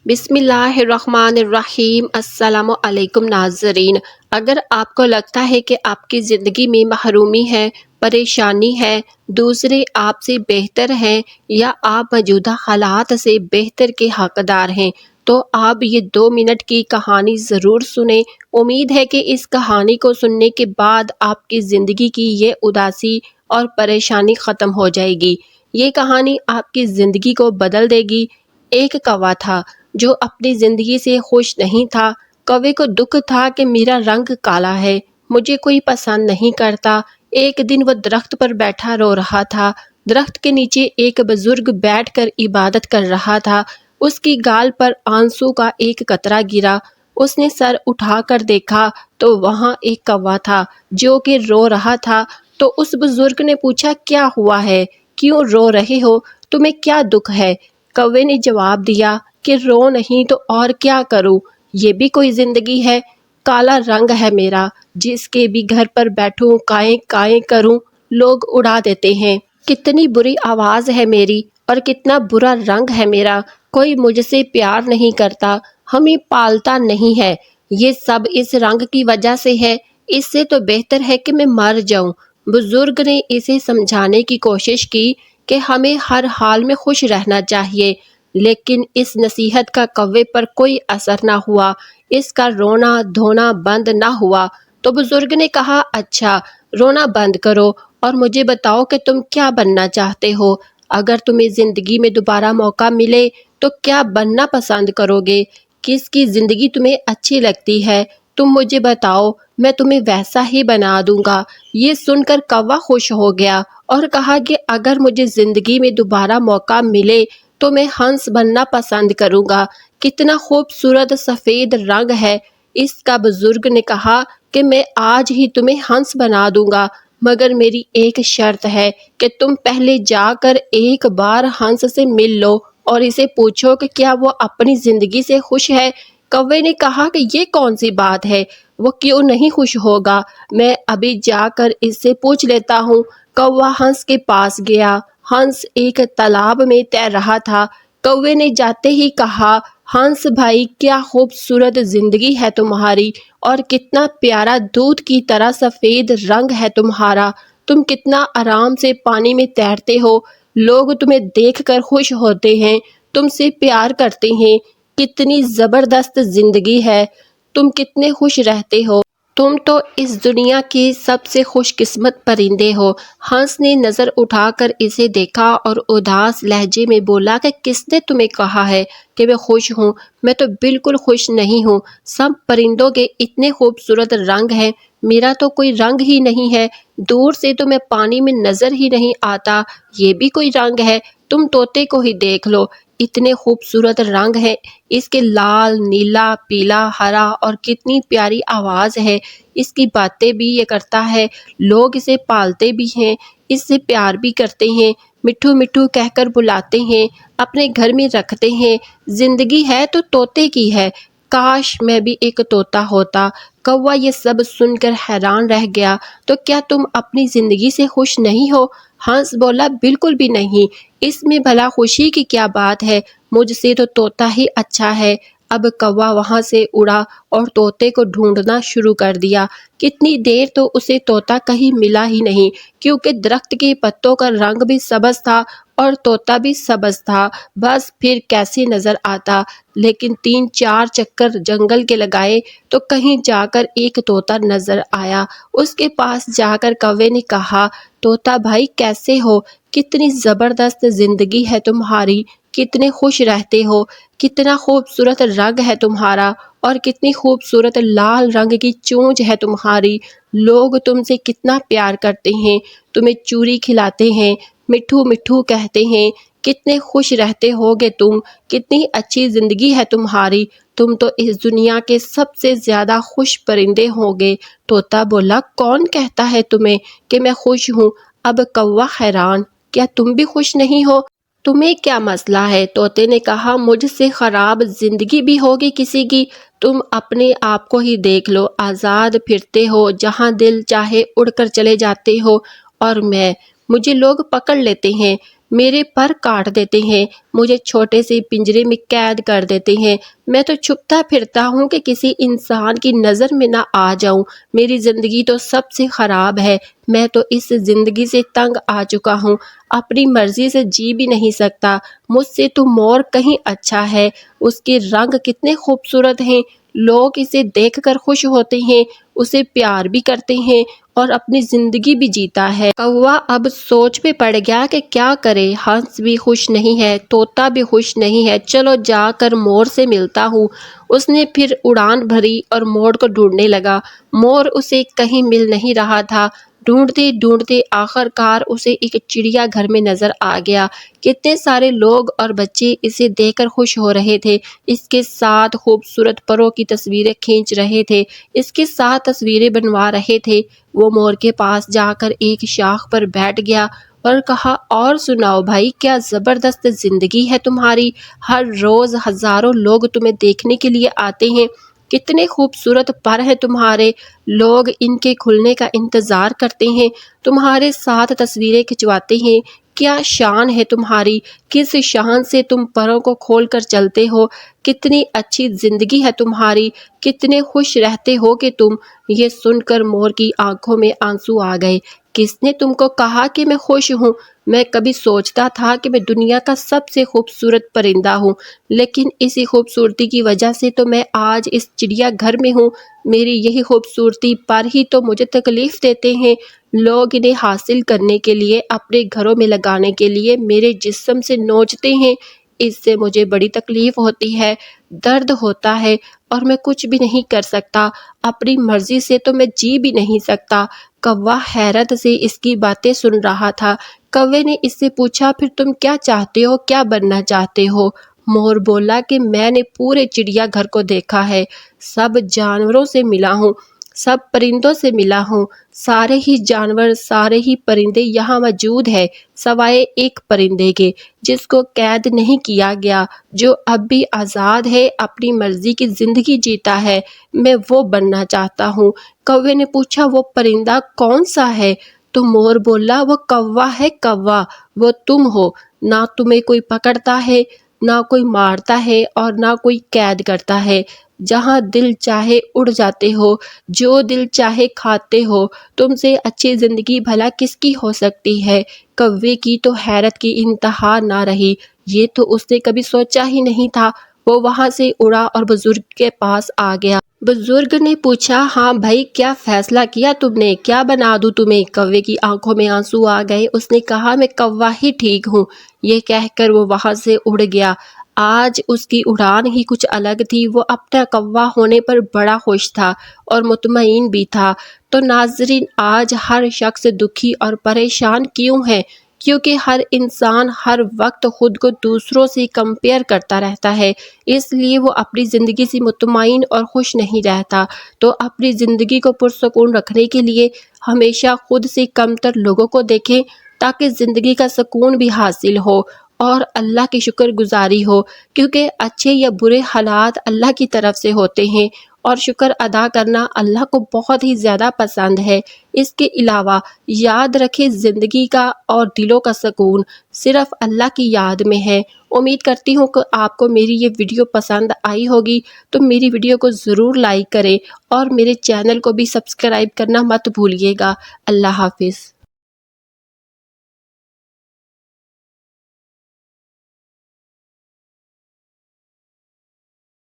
بسم اللہ الرحمن الرحیم۔ السلام علیکم ناظرین۔ اگر آپ کو لگتا ہے کہ آپ کی زندگی میں محرومی ہے، پریشانی ہے، دوسرے آپ سے بہتر ہیں یا آپ موجودہ حالات سے بہتر کے حقدار ہیں تو آپ یہ 2 منٹ کی کہانی ضرور سنیں۔ امید ہے کہ اس کہانی کو سننے کے بعد آپ کی زندگی کی یہ اداسی اور پریشانی ختم ہو جائے گی۔ یہ کہانی آپ کی زندگی کو بدل دے گی۔ ایک کوا تھا جو اپنی زندگی سے خوش نہیں تھا۔ کوے کو دکھ تھا کہ میرا رنگ کالا ہے، مجھے کوئی پسند نہیں کرتا۔ ایک دن وہ درخت پر بیٹھا رو رہا تھا۔ درخت کے نیچے ایک بزرگ بیٹھ کر عبادت کر رہا تھا۔ اس کی گال پر آنسو کا ایک قطرہ گرا۔ اس نے سر اٹھا کر دیکھا تو وہاں ایک کوا تھا جو کہ رو رہا تھا۔ تو اس بزرگ نے پوچھا، کیا ہوا ہے؟ کیوں رو رہے ہو؟ تمہیں کیا دکھ ہے؟ کوے نے جواب دیا کہ رو نہیں تو اور کیا کروں، یہ بھی کوئی زندگی ہے؟ کالا رنگ ہے میرا، جس کے بھی گھر پر بیٹھوں کائیں کائیں کروں لوگ اڑا دیتے ہیں۔ کتنی بری آواز ہے میری اور کتنا برا رنگ ہے میرا، کوئی مجھ سے پیار نہیں کرتا، ہمیں پالتا نہیں ہے، یہ سب اس رنگ کی وجہ سے ہے، اس سے تو بہتر ہے کہ میں مر جاؤں۔ بزرگ نے اسے سمجھانے کی کوشش کی کہ ہمیں ہر حال میں خوش رہنا چاہیے، لیکن اس نصیحت کا کوے پر کوئی اثر نہ ہوا، اس کا رونا دھونا بند نہ ہوا۔ تو بزرگ نے کہا، اچھا رونا بند کرو اور مجھے بتاؤ کہ تم کیا بننا چاہتے ہو؟ اگر تمہیں زندگی میں دوبارہ موقع ملے تو کیا بننا پسند کرو گے؟ کس کی زندگی تمہیں اچھی لگتی ہے؟ تم مجھے بتاؤ، میں تمہیں ویسا ہی بنا دوں گا۔ یہ سن کر کوا خوش ہو گیا اور کہا کہ اگر مجھے زندگی میں دوبارہ موقع ملے تو میں ہنس بننا پسند کروں گا۔ کتنا خوبصورت سفید رنگ ہے اس کا۔ بزرگ نے کہا کہ میں آج ہی تمہیں ہنس بنا دوں گا، مگر میری ایک شرط ہے کہ تم پہلے جا کر ایک بار ہنس سے مل لو اور اسے پوچھو کہ کیا وہ اپنی زندگی سے خوش ہے۔ کوے نے کہا کہ یہ کون سی بات ہے، وہ کیوں نہیں خوش ہوگا؟ میں ابھی جا کر اس سے پوچھ لیتا ہوں۔ کوا ہنس کے پاس گیا۔ ہنس ایک تالاب میں تیر رہا تھا۔ کوے نے جاتے ہی کہا، ہنس بھائی، کیا خوبصورت زندگی ہے تمہاری اور کتنا پیارا دودھ کی طرح سفید رنگ ہے تمہارا۔ تم کتنا آرام سے پانی میں تیرتے ہو، لوگ تمہیں دیکھ کر خوش ہوتے ہیں، تم سے پیار کرتے ہیں۔ کتنی زبردست زندگی ہے، تم کتنے خوش رہتے ہو، تم تو اس دنیا کے سب سے خوش قسمت پرندے ہو۔ ہنس نے نظر اٹھا کر اسے دیکھا اور اداس لہجے میں بولا کہ کس نے تمہیں کہا ہے کہ میں خوش ہوں؟ میں تو بالکل خوش نہیں ہوں۔ سب پرندوں کے اتنے خوبصورت رنگ ہیں، میرا تو کوئی رنگ ہی نہیں ہے، دور سے تو میں پانی میں نظر ہی نہیں آتا، یہ بھی کوئی رنگ ہے؟ تم طوطے کو ہی دیکھ لو، اتنے خوبصورت رنگ ہیں اس کے، لال، نیلا، پیلا، ہرا، اور کتنی پیاری آواز ہے اس کی، باتیں بھی یہ کرتا ہے، لوگ اسے پالتے بھی ہیں، اس سے پیار بھی کرتے ہیں، مٹھو مٹھو کہہ کر بلاتے ہیں، اپنے گھر میں رکھتے ہیں۔ زندگی ہے تو طوطے کی ہے، کاش میں بھی ایک طوطا ہوتا۔ کوا یہ سب سن کر حیران رہ گیا۔ تو کیا تم اپنی زندگی سے خوش نہیں ہو؟ ہنس بولا، بالکل بھی نہیں، اس میں بھلا خوشی کی کیا بات ہے، مجھ سے تو طوطا ہی اچھا ہے۔ اب کوا وہاں سے اڑا اور طوطے کو ڈھونڈنا شروع کر دیا۔ کتنی دیر تو اسے طوطا کہیں ملا ہی نہیں، کیونکہ درخت کے پتوں کا رنگ بھی سبز تھا اور طوطا بھی سبز تھا، بس پھر کیسے نظر آتا۔ لیکن 3-4 چکر جنگل کے لگائے تو کہیں جا کر ایک طوطا نظر آیا۔ اس کے پاس جا کر کوے نے کہا، طوطا بھائی کیسے ہو؟ کتنی زبردست زندگی ہے تمہاری، کتنے خوش رہتے ہو، کتنا خوبصورت رنگ ہے تمہارا اور کتنی خوبصورت لال رنگ کی چونچ ہے تمہاری، لوگ تم سے کتنا پیار کرتے ہیں، تمہیں چوری کھلاتے ہیں، مٹھو مٹھو کہتے ہیں، کتنے خوش رہتے ہوگے تم، کتنی اچھی زندگی ہے تمہاری، تم تو اس دنیا کے سب سے زیادہ خوش پرندے ہوگے۔ طوطا بولا، کون کہتا ہے تمہیں کہ میں خوش ہوں؟ اب کوا حیران، کیا تم بھی خوش نہیں ہو؟ تمہیں کیا مسئلہ ہے؟ طوطے نے کہا، مجھ سے خراب زندگی بھی ہوگی کسی کی؟ تم اپنے آپ کو ہی دیکھ لو، آزاد پھرتے ہو، جہاں دل چاہے اڑ کر چلے جاتے ہو، اور مجھے لوگ پکڑ لیتے ہیں، میرے پر کاٹ دیتے ہیں، مجھے چھوٹے سے پنجرے میں قید کر دیتے ہیں، میں تو چھپتا پھرتا ہوں کہ کسی انسان کی نظر میں نہ آ جاؤں۔ میری زندگی تو سب سے خراب ہے، میں تو اس زندگی سے تنگ آ چکا ہوں، اپنی مرضی سے جی بھی نہیں سکتا۔ مجھ سے تو مور کہیں اچھا ہے، اس کے رنگ کتنے خوبصورت ہیں، لوگ اسے دیکھ کر خوش ہوتے ہیں، اسے پیار بھی کرتے ہیں اور اپنی زندگی بھی جیتا ہے۔ کوا اب سوچ میں پڑ گیا کہ کیا کرے، ہنس بھی خوش نہیں ہے، طوطا بھی خوش نہیں ہے، چلو جا کر مور سے ملتا ہوں۔ اس نے پھر اڑان بھری اور مور کو ڈھونڈنے لگا، مور اسے کہیں مل نہیں رہا تھا۔ ڈھونڈتے ڈھونڈتے آخر کار اسے ایک چڑیا گھر میں نظر آ گیا۔ کتنے سارے لوگ اور بچے اسے دیکھ کر خوش ہو رہے تھے، اس کے ساتھ خوبصورت پروں کی تصویریں کھینچ رہے تھے، اس کے ساتھ تصویریں بنوا رہے تھے۔ وہ مور کے پاس جا کر ایک شاخ پر بیٹھ گیا اور کہا، اور سناؤ بھائی، کیا زبردست زندگی ہے تمہاری، ہر روز ہزاروں لوگ تمہیں دیکھنے کے لیے آتے ہیں، کتنے خوبصورت پر ہیں تمہارے، لوگ ان کے کھلنے کا انتظار کرتے ہیں، تمہارے ساتھ تصویریں کھنچواتے ہیں، کیا شان ہے تمہاری، کس شان سے تم پروں کو کھول کر چلتے ہو، کتنی اچھی زندگی ہے تمہاری، کتنے خوش رہتے ہو کہ تم۔ یہ سن کر مور کی آنکھوں میں آنسو آ گئے۔ کس نے تم کو کہا کہ میں خوش ہوں؟ میں کبھی سوچتا تھا کہ میں دنیا کا سب سے خوبصورت پرندہ ہوں، لیکن اسی خوبصورتی کی وجہ سے تو میں آج اس چڑیا گھر میں ہوں۔ میری یہی خوبصورتی پر ہی تو مجھے تکلیف دیتے ہیں، لوگ انہیں حاصل کرنے کے لیے، اپنے گھروں میں لگانے کے لیے میرے جسم سے نوچتے ہیں، اس سے مجھے بڑی تکلیف ہوتی ہے، درد ہوتا ہے اور میں کچھ بھی نہیں کر سکتا، اپنی مرضی سے تو میں جی بھی نہیں سکتا۔ کوا حیرت سے اس کی باتیں سن رہا تھا۔ کوے نے اس سے پوچھا، پھر تم کیا چاہتے ہو، کیا بننا چاہتے ہو؟ مور بولا کہ میں نے پورے چڑیا گھر کو دیکھا ہے، سب جانوروں سے ملا ہوں، سب پرندوں سے ملا ہوں، سارے ہی جانور، سارے ہی پرندے یہاں موجود ہیں، سوائے ایک پرندے کے جس کو قید نہیں کیا گیا، جو اب بھی آزاد ہے، اپنی مرضی کی زندگی جیتا ہے، میں وہ بننا چاہتا ہوں۔ کوے نے پوچھا، وہ پرندہ کون سا ہے؟ تو مور بولا، وہ کوا ہے، کوا، وہ تم ہو، نہ تمہیں کوئی پکڑتا ہے، نہ کوئی مارتا ہے اور نہ کوئی قید کرتا ہے، جہاں دل چاہے اڑ جاتے ہو، جو دل چاہے کھاتے ہو، تم سے اچھی زندگی بھلا کس کی ہو سکتی ہے؟ کوے کی تو حیرت کی انتہا نہ رہی، یہ تو اس نے کبھی سوچا ہی نہیں تھا۔ وہ وہاں سے اڑا اور بزرگ کے پاس آ گیا۔ بزرگ نے پوچھا، ہاں بھائی، کیا فیصلہ کیا تم نے، کیا بنا دوں تمہیں؟ کوے کی آنکھوں میں آنسو آ گئے، اس نے کہا، میں کوا ہی ٹھیک ہوں۔ یہ کہہ کر وہ وہاں سے اڑ گیا۔ آج اس کی اڑان ہی کچھ الگ تھی، وہ اپنا کوا ہونے پر بڑا خوش تھا اور مطمئن بھی تھا۔ تو ناظرین، آج ہر شخص دکھی اور پریشان کیوں ہے؟ کیونکہ ہر انسان ہر وقت خود کو دوسروں سے کمپیئر کرتا رہتا ہے، اس لیے وہ اپنی زندگی سے مطمئن اور خوش نہیں رہتا۔ تو اپنی زندگی کو پرسکون رکھنے کے لیے ہمیشہ خود سے کمتر لوگوں کو دیکھیں، تاکہ زندگی کا سکون بھی حاصل ہو اور اللہ کی شکر گزاری ہو، کیونکہ اچھے یا برے حالات اللہ کی طرف سے ہوتے ہیں اور شکر ادا کرنا اللہ کو بہت ہی زیادہ پسند ہے۔ اس کے علاوہ یاد رکھیں، زندگی کا اور دلوں کا سکون صرف اللہ کی یاد میں ہے۔ امید کرتی ہوں کہ آپ کو میری یہ ویڈیو پسند آئی ہوگی، تو میری ویڈیو کو ضرور لائک کریں اور میرے چینل کو بھی سبسکرائب کرنا مت بھولیے گا۔ اللہ حافظ۔